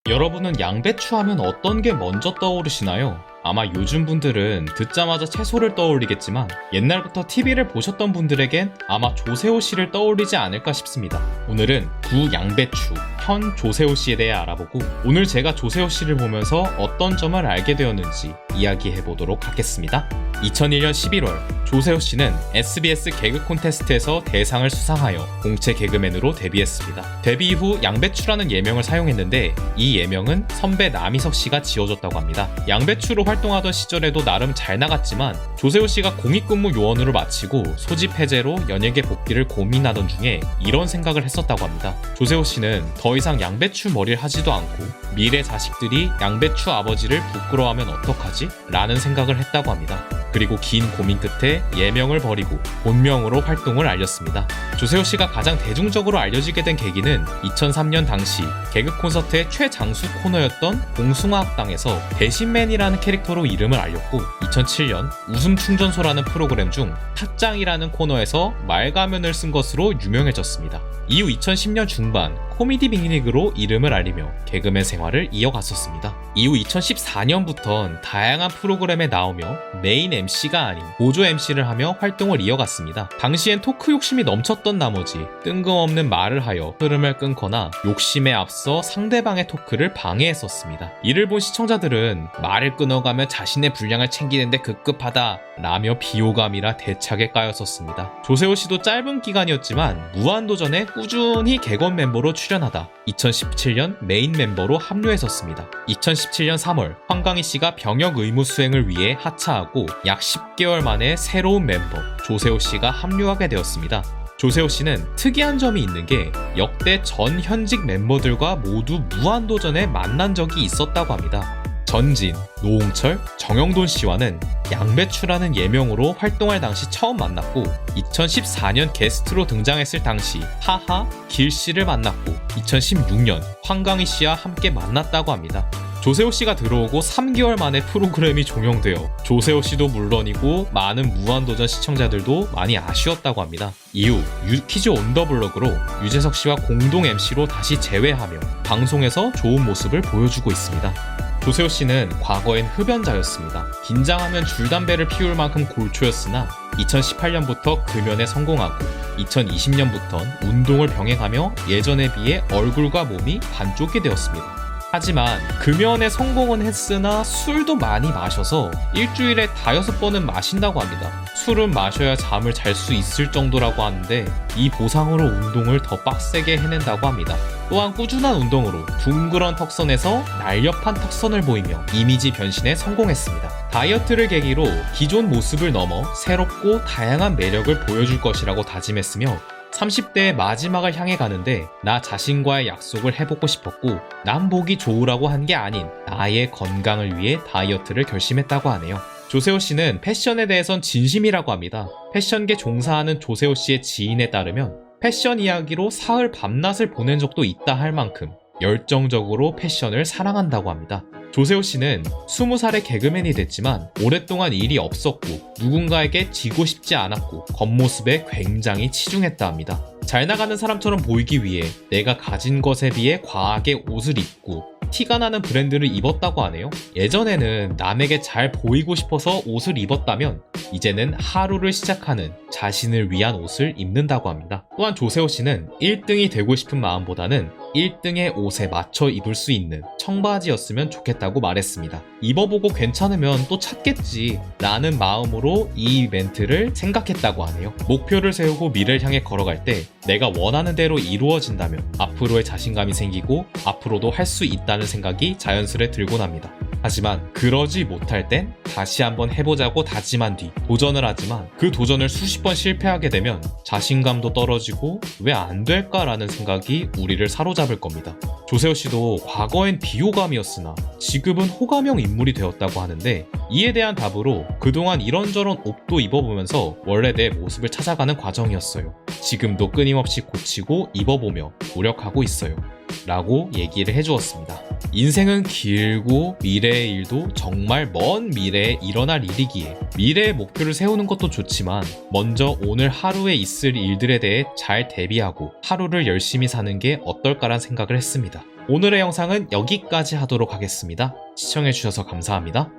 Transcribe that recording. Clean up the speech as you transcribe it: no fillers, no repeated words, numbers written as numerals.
여러분은 양배추 하면 어떤 게 먼저 떠오르시나요? 아마 요즘 분들은 듣자마자 채소를 떠올리겠지만 옛날부터 TV를 보셨던 분들에겐 아마 조세호 씨를 떠올리지 않을까 싶습니다. 오늘은 구 양배추, 현 조세호 씨에 대해 알아보고 오늘 제가 조세호 씨를 보면서 어떤 점을 알게 되었는지 이야기해 보도록 하겠습니다. 2001년 11월 조세호 씨는 SBS 개그 콘테스트에서 대상을 수상하여 공채 개그맨으로 데뷔했습니다. 데뷔 이후 양배추라는 예명을 사용했는데 이 예명은 선배 남희석 씨가 지어줬다고 합니다. 양배추로 활동하던 시절에도 나름 잘 나갔지만 조세호 씨가 공익근무 요원으로 마치고 소집 해제로 연예계 복귀를 고민하던 중에 이런 생각을 했었다고 합니다. 조세호 씨는 더 이상 양배추 머리를 하지도 않고 미래 자식들이 양배추 아버지를 부끄러워하면 어떡하지? 라는 생각을 했다고 합니다. 그리고 긴 고민 끝에 예명을 버리고 본명으로 활동을 알렸습니다. 조세호 씨가 가장 대중적으로 알려지게 된 계기는 2003년 당시 개그 콘서트의 최장수 코너였던 봉숭아학당에서 대신맨이라는 캐릭터로 이름을 알렸고 2007년 웃음충전소라는 프로그램 중 탁장이라는 코너에서 말가면을 쓴 것으로 유명해졌습니다. 이후 2010년 중반 코미디 빅리그로 이름을 알리며 개그맨 생활을 이어갔었습니다. 이후 2014년부턴 다양한 프로그램에 나오며 메인 MC가 아닌 보조 MC를 하며 활동을 이어갔습니다. 당시엔 토크 욕심이 넘쳤던 나머지 뜬금없는 말을 하여 흐름을 끊거나 욕심에 앞서 상대방의 토크를 방해했었습니다. 이를 본 시청자들은 말을 끊어가며 자신의 분량을 챙기는데 급급하다 라며 비호감이라 대차게 까였었습니다. 조세호 씨도 짧은 기간이었지만 무한도전에 꾸준히 객원 멤버로 출연하다 2017년 메인 멤버로 합류했었습니다. 2017년 3월 황강희 씨가 병역 의무 수행을 위해 하차하고 약 10개월 만에 새로운 멤버 조세호 씨가 합류하게 되었습니다. 조세호 씨는 특이한 점이 있는 게 역대 전 현직 멤버들과 모두 무한도전에 만난 적이 있었다고 합니다. 전진, 노홍철, 정영돈 씨와는 양배추라는 예명으로 활동할 당시 처음 만났고 2014년 게스트로 등장했을 당시 하하, 길 씨를 만났고 2016년 황강희 씨와 함께 만났다고 합니다. 조세호 씨가 들어오고 3개월 만에 프로그램이 종영되어 조세호 씨도 물론이고 많은 무한도전 시청자들도 많이 아쉬웠다고 합니다. 이후 유퀴즈 온 더 블럭으로 유재석 씨와 공동 MC로 다시 재회하며 방송에서 좋은 모습을 보여주고 있습니다. 조세호 씨는 과거엔 흡연자였습니다. 긴장하면 줄담배를 피울 만큼 골초였으나 2018년부터 금연에 성공하고 2020년부턴 운동을 병행하며 예전에 비해 얼굴과 몸이 반쪽이 되었습니다. 하지만 금연에 성공은 했으나 술도 많이 마셔서 일주일에 5번은 마신다고 합니다. 술은 마셔야 잠을 잘 수 있을 정도라고 하는데 이 보상으로 운동을 더 빡세게 해낸다고 합니다. 또한 꾸준한 운동으로 둥그런 턱선에서 날렵한 턱선을 보이며 이미지 변신에 성공했습니다. 다이어트를 계기로 기존 모습을 넘어 새롭고 다양한 매력을 보여줄 것이라고 다짐했으며 30대의 마지막을 향해 가는데 나 자신과의 약속을 해보고 싶었고 남 보기 좋으라고 한 게 아닌 나의 건강을 위해 다이어트를 결심했다고 하네요. 조세호 씨는 패션에 대해선 진심이라고 합니다. 패션계 종사하는 조세호 씨의 지인에 따르면 패션 이야기로 사흘 밤낮을 보낸 적도 있다 할 만큼 열정적으로 패션을 사랑한다고 합니다. 조세호 씨는 20살에 개그맨이 됐지만 오랫동안 일이 없었고 누군가에게 지고 싶지 않았고 겉모습에 굉장히 치중했다 합니다. 잘 나가는 사람처럼 보이기 위해 내가 가진 것에 비해 과하게 옷을 입고 티가 나는 브랜드를 입었다고 하네요. 예전에는 남에게 잘 보이고 싶어서 옷을 입었다면 이제는 하루를 시작하는 자신을 위한 옷을 입는다고 합니다. 또한 조세호 씨는 1등이 되고 싶은 마음보다는 1등의 옷에 맞춰 입을 수 있는 청바지였으면 좋겠다고 말했습니다. 입어보고 괜찮으면 또 찾겠지 라는 마음으로 이 멘트를 생각했다고 하네요. 목표를 세우고 미래를 향해 걸어갈 때 내가 원하는 대로 이루어진다면 앞으로의 자신감이 생기고 앞으로도 할 수 있다는 생각이 자연스레 들곤 합니다. 하지만 그러지 못할 땐 다시 한번 해보자고 다짐한 뒤 도전을 하지만 그 도전을 수십 번 실패하게 되면 자신감도 떨어지고 왜 안 될까라는 생각이 우리를 사로잡을 겁니다. 조세호 씨도 과거엔 비호감이었으나 지금은 호감형 인물이 되었다고 하는데 이에 대한 답으로 그동안 이런저런 옷도 입어보면서 원래 내 모습을 찾아가는 과정이었어요. 지금도 끊임없이 고치고 입어보며 노력하고 있어요. 라고 얘기를 해주었습니다. 인생은 길고 미래의 일도 정말 먼 미래에 일어날 일이기에 미래의 목표를 세우는 것도 좋지만 먼저 오늘 하루에 있을 일들에 대해 잘 대비하고 하루를 열심히 사는 게 어떨까란 생각을 했습니다. 오늘의 영상은 여기까지 하도록 하겠습니다. 시청해주셔서 감사합니다.